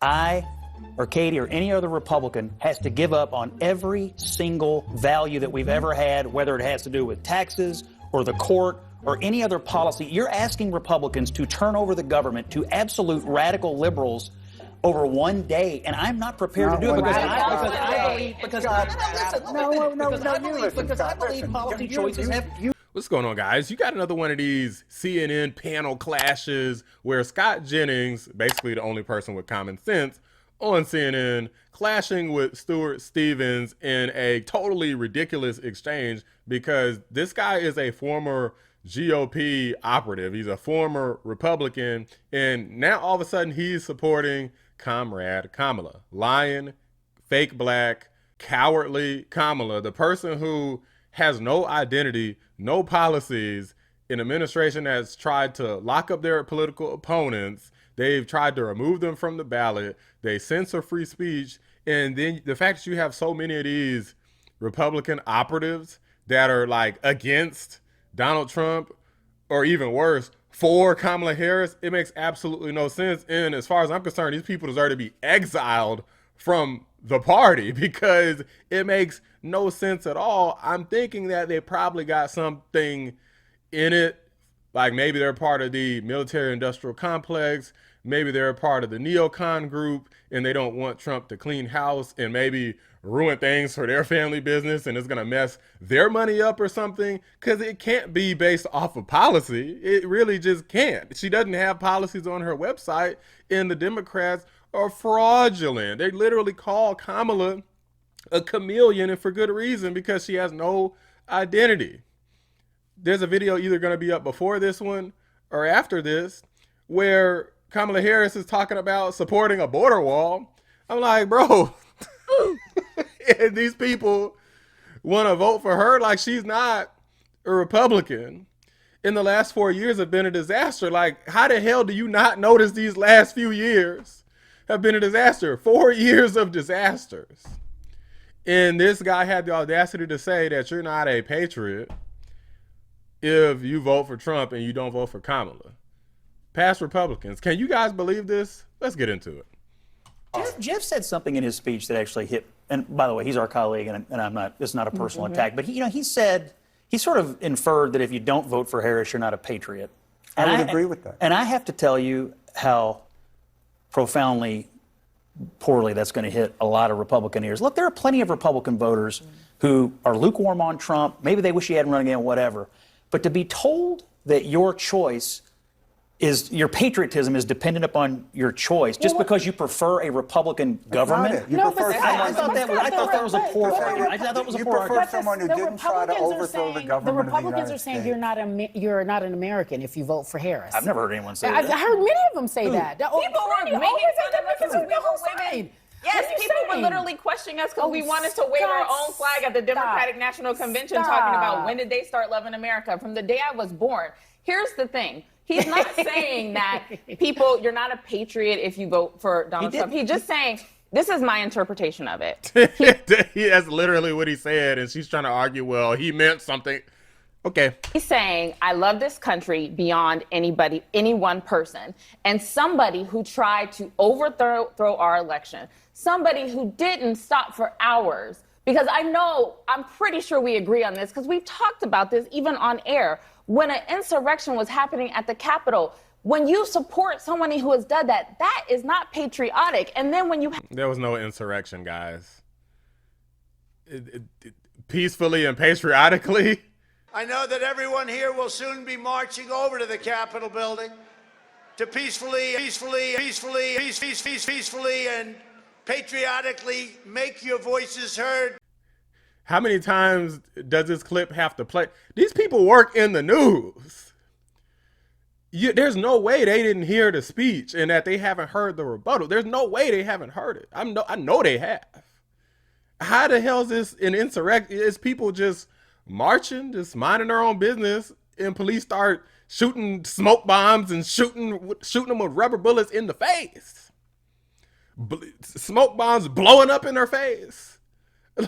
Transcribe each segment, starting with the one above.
I or Katie or any other Republican has to give up on every single value that we've ever had, whether it has to do with taxes or the court or any other policy. You're asking Republicans to turn over the government to absolute radical liberals over one day, and I'm not prepared to do it because I believe policy choices have. What's going on, guys? You got another one of these CNN panel clashes where Scott Jennings, basically the only person with common sense on CNN, clashing with Stuart Stevens in a totally ridiculous exchange because this guy is a former GOP operative. He's a former Republican, and now all of a sudden he's supporting Comrade Kamala, lying, fake black, cowardly Kamala, the person who has no identity, no policies, an administration that's tried to lock up their political opponents. They've tried to remove them from the ballot. They censor free speech. And then the fact that you have so many of these Republican operatives that are like against Donald Trump, or even worse, for Kamala Harris, it makes absolutely no sense. And as far as I'm concerned, these people deserve to be exiled from the party because it makes no sense at all. I'm thinking that they probably got something in it, like maybe they're part of the military industrial complex, maybe they're a part of the neocon group and they don't want Trump to clean house and maybe ruin things for their family business and it's gonna mess their money up or something, because it can't be based off of policy. It really just can't. She doesn't have policies on her website, and the Democrats are fraudulent. They literally call Kamala a chameleon, and for good reason, because she has no identity. There's a video either going to be up before this one or after this where Kamala Harris is talking about supporting a border wall. I'm like, bro, and these people want to vote for her like she's not a Republican. In the last 4 years have been a disaster. Like, how the hell do you not notice these last few years have been a disaster? 4 years of disasters. And this guy had the audacity to say that you're not a patriot if you vote for Trump and you don't vote for Kamala. Past Republicans. Can you guys believe this? Let's get into it. Jeff said something in his speech that actually hit, and by the way, he's our colleague, and I'm not, it's not a personal attack, but he said, he sort of inferred that if you don't vote for Harris, you're not a patriot. And I would agree with that. And I have to tell you how profoundly poorly that's going to hit a lot of Republican ears. Look, there are plenty of Republican voters who are lukewarm on Trump. Maybe they wish he hadn't run again, whatever. But to be told that your choice is, your patriotism is dependent upon your choice just because you prefer a Republican government. You prefer I thought that was a poor argument. I thought that was a poor argument. Someone who didn't try to overthrow the government. The Republicans are saying you're not an American if you vote for Harris. I've never heard anyone say that. I heard many of them say that. People were making fun of us because we were women. Yes, people were literally questioning us because we wanted to wave our own flag at the Democratic National Convention, talking about when did they start loving America? From the day I was born. Here's the thing. He's not saying that people, you're not a patriot if you vote for Donald Trump. He's just saying, this is my interpretation of it. That's literally what he said, and she's trying to argue, well, he meant something. Okay. He's saying, I love this country beyond anybody, any one person. And somebody who tried to overthrow our election, somebody who didn't stop for hours, because I'm pretty sure we agree on this, because we've talked about this even on air. When an insurrection was happening at the Capitol, when you support somebody who has done that, that is not patriotic. And then when you... There was no insurrection, guys. Peacefully and patriotically. I know that everyone here will soon be marching over to the Capitol building to peacefully and patriotically make your voices heard. How many times does this clip have to play? These people work in the news. There's no way they didn't hear the speech and that they haven't heard the rebuttal. There's no way they haven't heard it. I know they have. How the hell is this an insurrection? Is people just marching, just minding their own business, and police start shooting smoke bombs and shooting them with rubber bullets in the face? Smoke bombs blowing up in their face.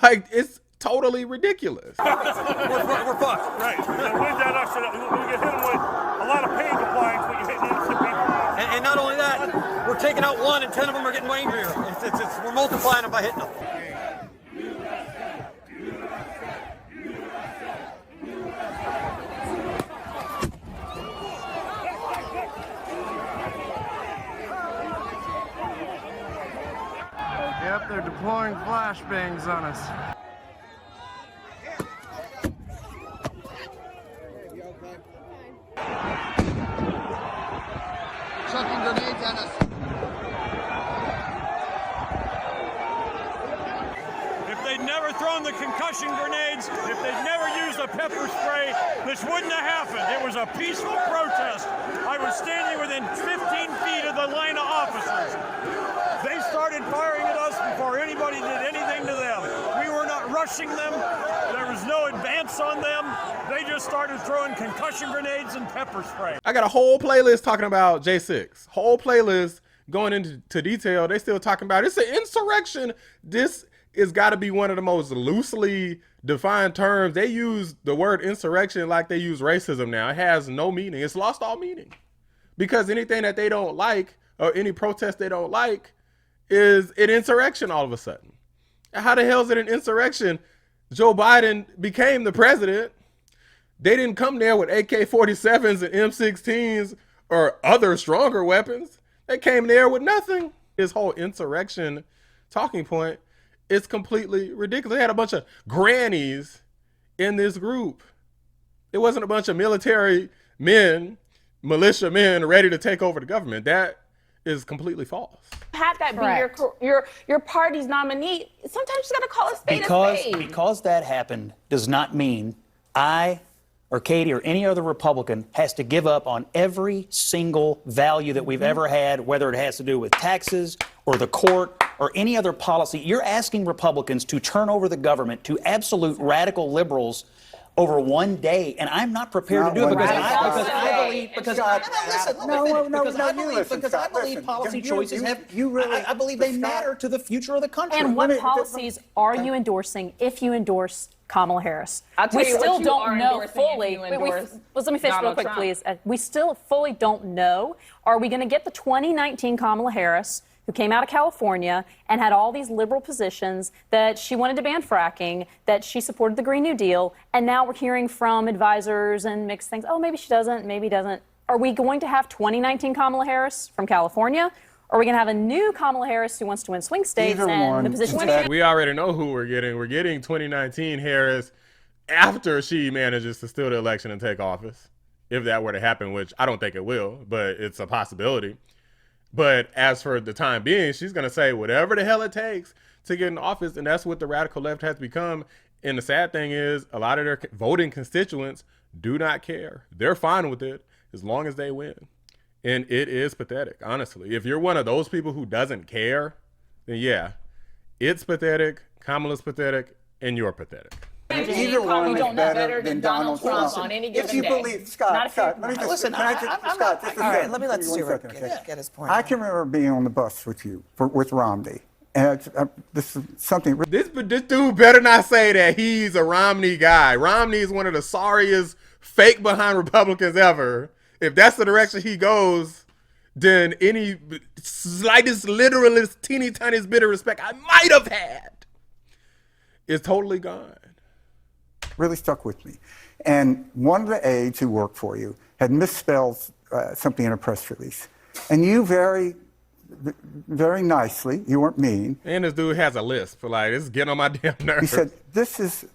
Like, it's totally ridiculous. We're fucked, right? The wind at us, we get hit them with a lot of pain appliance when you hit innocent people. And not only that, we're taking out one and 10 of them are getting angrier. We're multiplying them by hitting them. Yep, they're deploying flashbangs on us. Chucking grenades at us. If they'd never thrown the concussion grenades, if they'd never used the pepper spray, this wouldn't have happened. It was a peaceful protest. I was standing within 15 feet of the line of officers. They started firing at us before anybody did anything to them. We were not rushing them. There was no advance on them. They just started throwing concussion grenades and pepper spray. I got a whole playlist talking about J6. Whole playlist going into detail. They still talking about it's an insurrection. This is got to be one of the most loosely defined terms. They use the word insurrection like they use racism now. It has no meaning. It's lost all meaning. Because anything that they don't like or any protest they don't like is an insurrection all of a sudden. How the hell is it an insurrection? Joe Biden became the president. They didn't come there with AK-47s and M16s or other stronger weapons. They came there with nothing. This whole insurrection talking point is completely ridiculous. They had a bunch of grannies in this group. It wasn't a bunch of military men, militia men ready to take over the government. That is completely false. Had that be your party's nominee, sometimes you just gotta call a spade a spade. Because that happened does not mean I or Katie or any other Republican has to give up on every single value that we've ever had, whether it has to do with taxes or the court or any other policy. You're asking Republicans to turn over the government to absolute radical liberals over one day, and I'm not prepared to do it because I believe policy choices I believe they matter to the future of the country. And what policies are you endorsing if you endorse Kamala Harris? I'll tell we you still what you don't are know endorsing fully. if you endorse Let me finish real Donald quick, Trump. please. We still fully don't know. Are we going to get the 2019 Kamala Harris, who came out of California and had all these liberal positions, that she wanted to ban fracking, that she supported the Green New Deal, and now we're hearing from advisors and mixed things. Oh, maybe she doesn't, maybe doesn't. Are we going to have 2019 Kamala Harris from California? Or are we going to have a new Kamala Harris who wants to win swing states and the position? We already know who we're getting. We're getting 2019 Harris after she manages to steal the election and take office. If that were to happen, which I don't think it will, but it's a possibility. But as for the time being, she's going to say whatever the hell it takes to get in office. And that's what the radical left has become. And the sad thing is a lot of their voting constituents do not care. They're fine with it as long as they win. And it is pathetic, honestly. If you're one of those people who doesn't care, then yeah, it's pathetic, Kamala's pathetic, and you're pathetic. Either one is better than Donald Trump on any given if you day. believe, Scott, let me just, Listen, Scott, just a all right, second. let me let Give me 1 Stuart second, get his point. I can remember being on the bus with you, with Romney. And this is something. This dude better not say that he's a Romney guy. Romney is one of the sorriest fake behind Republicans ever. If that's the direction he goes, then any slightest, literalist, teeny tiniest bit of respect I might have had is totally gone. Really stuck with me. And one of the aides who worked for you had misspelled something in a press release. And you very nicely, you weren't mean. And this dude has a lisp for like, this is getting on my damn nerves. He said, this is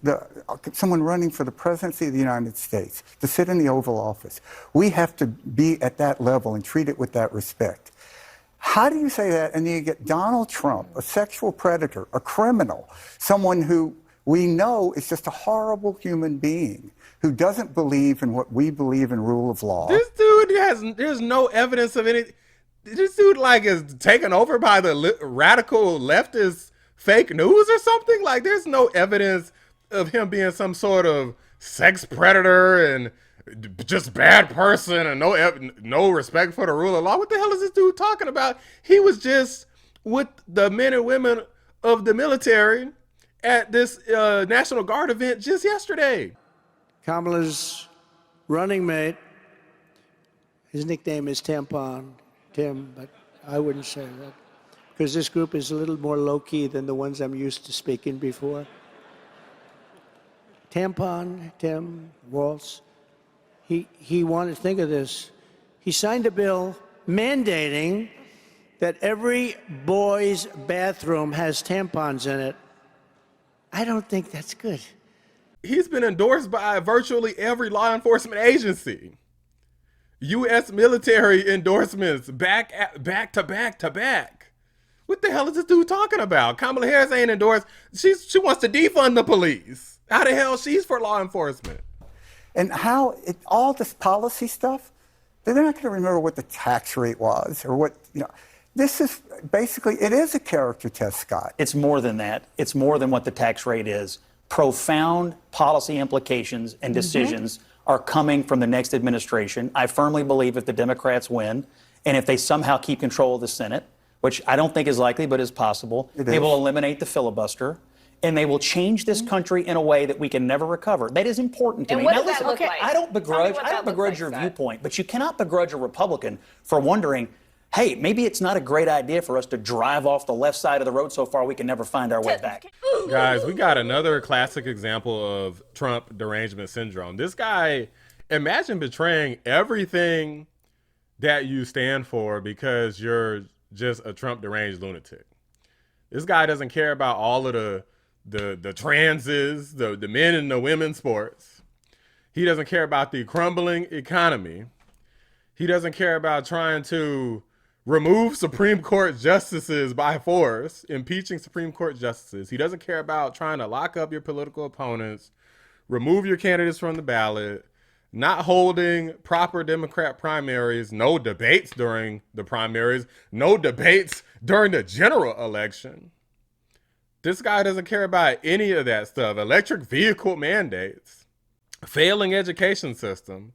someone running for the presidency of the United States to sit in the Oval Office. We have to be at that level and treat it with that respect. How do you say that? And then you get Donald Trump, a sexual predator, a criminal, someone who we know is just a horrible human being who doesn't believe in what we believe in rule of law. This dude there's no evidence of any. This dude like is taken over by the radical leftist fake news or something. Like there's no evidence of him being some sort of sex predator and just bad person and no respect for the rule of law. What the hell is this dude talking about? He was just with the men and women of the military at this National Guard event just yesterday. Kamala's running mate, his nickname is Tampon. Tim, but I wouldn't say that. Because this group is a little more low-key than the ones I'm used to speaking before. Tampon, Tim, Waltz, he wanted to think of this. He signed a bill mandating that every boy's bathroom has tampons in it. I don't think that's good. He's been endorsed by virtually every law enforcement agency. U.S. military endorsements back to back. What the hell is this dude talking about? Kamala Harris ain't endorsed. She wants to defund the police. How the hell she's for law enforcement? And how all this policy stuff, they're not going to remember what the tax rate was or what, This is basically, it is a character test, Scott. It's more than that. It's more than what the tax rate is. Profound policy implications and decisions are coming from the next administration. I firmly believe if the Democrats win, and if they somehow keep control of the Senate, which I don't think is likely but is possible, they will eliminate the filibuster, and they will change this country in a way that we can never recover. That is important to me. What now, does listen, that look like? I don't begrudge your viewpoint, but you cannot begrudge a Republican for wondering, hey, maybe it's not a great idea for us to drive off the left side of the road so far we can never find our way back. Guys, we got another classic example of Trump derangement syndrome. This guy, imagine betraying everything that you stand for because you're just a Trump deranged lunatic. This guy doesn't care about all of the transes, the men and the women sports. He doesn't care about the crumbling economy. He doesn't care about trying to remove Supreme Court justices by force, impeaching Supreme Court justices. He doesn't care about trying to lock up your political opponents, remove your candidates from the ballot, not holding proper Democrat primaries, no debates during the primaries, no debates during the general election. This guy doesn't care about any of that stuff. Electric vehicle mandates, failing education system,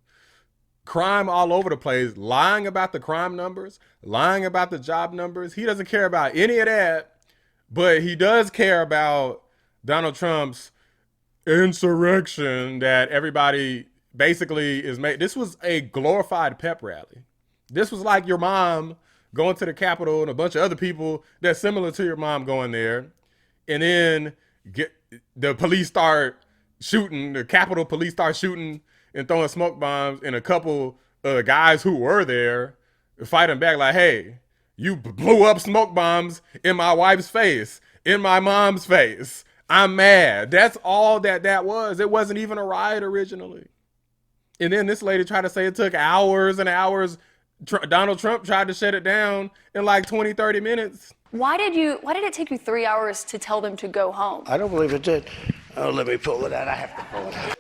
crime all over the place, lying about the crime numbers, lying about the job numbers. He doesn't care about any of that, but he does care about Donald Trump's insurrection that everybody basically is made. This was a glorified pep rally. This was like your mom going to the Capitol and a bunch of other people that's similar to your mom going there. And then the police start shooting, the Capitol police start shooting and throwing smoke bombs, and a couple guys who were there fighting back like, hey, you blew up smoke bombs in my wife's face, in my mom's face. I'm mad. That's all that was. It wasn't even a riot originally. And then this lady tried to say it took hours and hours. Donald Trump tried to shut it down in like 20, 30 minutes. Why did it take you 3 hours to tell them to go home? I don't believe it did. Oh, let me pull it out. I have to pull it out.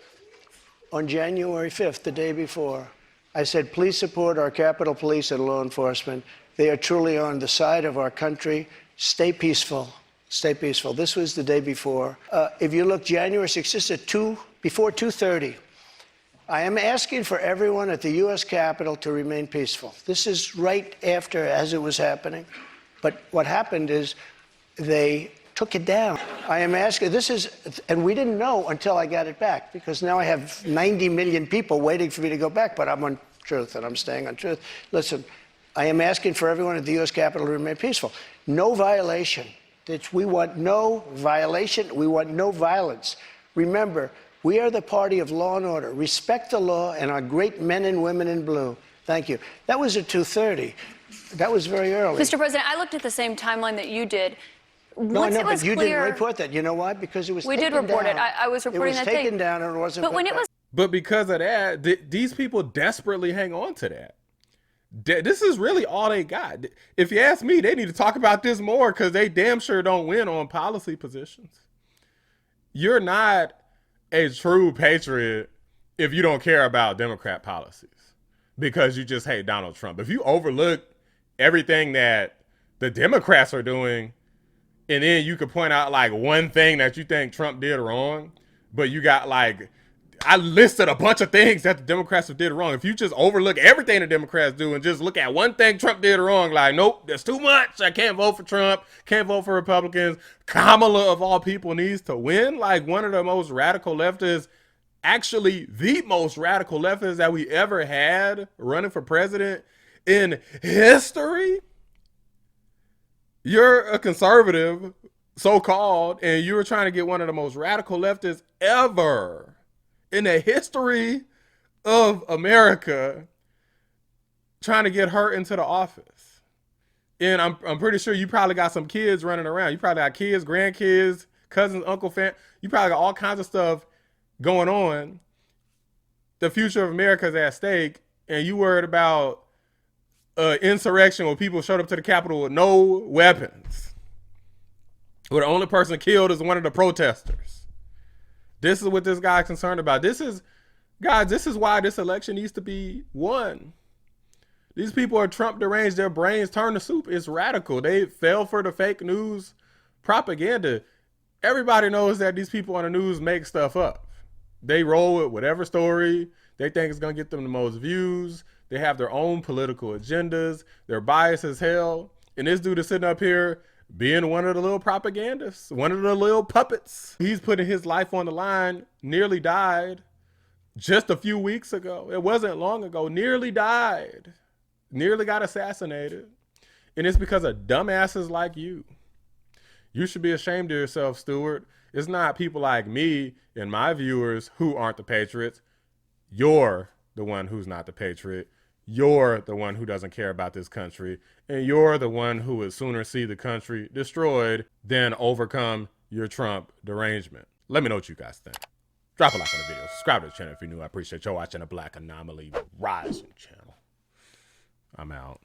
On January 5th, the day before, I said, please support our Capitol Police and law enforcement. They are truly on the side of our country. Stay peaceful. Stay peaceful. This was the day before. If you look, January 6th, this is before 2:30. I am asking for everyone at the U.S. Capitol to remain peaceful. This is right after, as it was happening. But what happened is they took it down. I am asking, and we didn't know until I got it back, because now I have 90 million people waiting for me to go back, but I'm on truth and I'm staying on truth. Listen, I am asking for everyone at the U.S. Capitol to remain peaceful. No violation. We want no violation. We want no violence. Remember, we are the party of law and order. Respect the law and our great men and women in blue. Thank you. That was at 2:30. That was very early. Mr. President, I looked at the same timeline that you did. No, I know, but you didn't report that. You know why? Because it was taken down. We did report it. I was reporting that day. It was taken down and it wasn't. But when it was. But because of that, these people desperately hang on to that. This is really all they got. If you ask me, they need to talk about this more because they damn sure don't win on policy positions. You're not a true patriot if you don't care about Democrat policies because you just hate Donald Trump. If you overlook everything that the Democrats are doing, and then you could point out like one thing that you think Trump did wrong, but you got like, I listed a bunch of things that the Democrats did wrong. If you just overlook everything the Democrats do and just look at one thing Trump did wrong, like, nope, there's too much. I can't vote for Trump. Can't vote for Republicans. Kamala, of all people, needs to win. Like one of the most radical leftists, actually the most radical leftists that we ever had running for president, in history? You're a conservative, so-called, and you were trying to get one of the most radical leftists ever in the history of America trying to get her into the office. And I'm pretty sure you probably got some kids running around. You probably got kids, grandkids, cousins, uncle, you probably got all kinds of stuff going on. The future of America is at stake, and you worried about insurrection where people showed up to the Capitol with no weapons, where the only person killed is one of the protesters. This is what this guy's concerned about. This is why this election needs to be won. These people are Trump deranged. Their brains turn to soup. It's radical. They fell for the fake news propaganda. Everybody knows that these people on the news make stuff up. They roll with whatever story they think is going to get them the most views. They have their own political agendas. They're biased as hell. And this dude is sitting up here being one of the little propagandists, one of the little puppets. He's putting his life on the line, nearly died just a few weeks ago. It wasn't long ago. Nearly died. Nearly got assassinated. And it's because of dumbasses like you. You should be ashamed of yourself, Stuart. It's not people like me and my viewers who aren't the patriots. You're the one who's not the patriot. You're the one who doesn't care about this country. And you're the one who would sooner see the country destroyed than overcome your Trump derangement. Let me know what you guys think. Drop a like on the video. Subscribe to the channel if you're new. I appreciate you watching the Black Anomaly Rising channel. I'm out.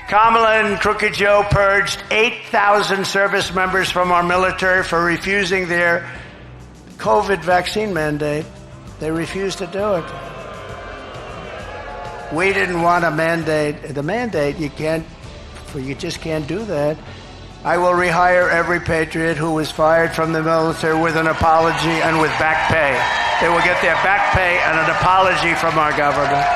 Kamala and Crooked Joe purged 8,000 service members from our military for refusing their COVID vaccine mandate. They refused to do it. We didn't want a mandate. The mandate, you just can't do that. I will rehire every patriot who was fired from the military with an apology and with back pay. They will get their back pay and an apology from our government.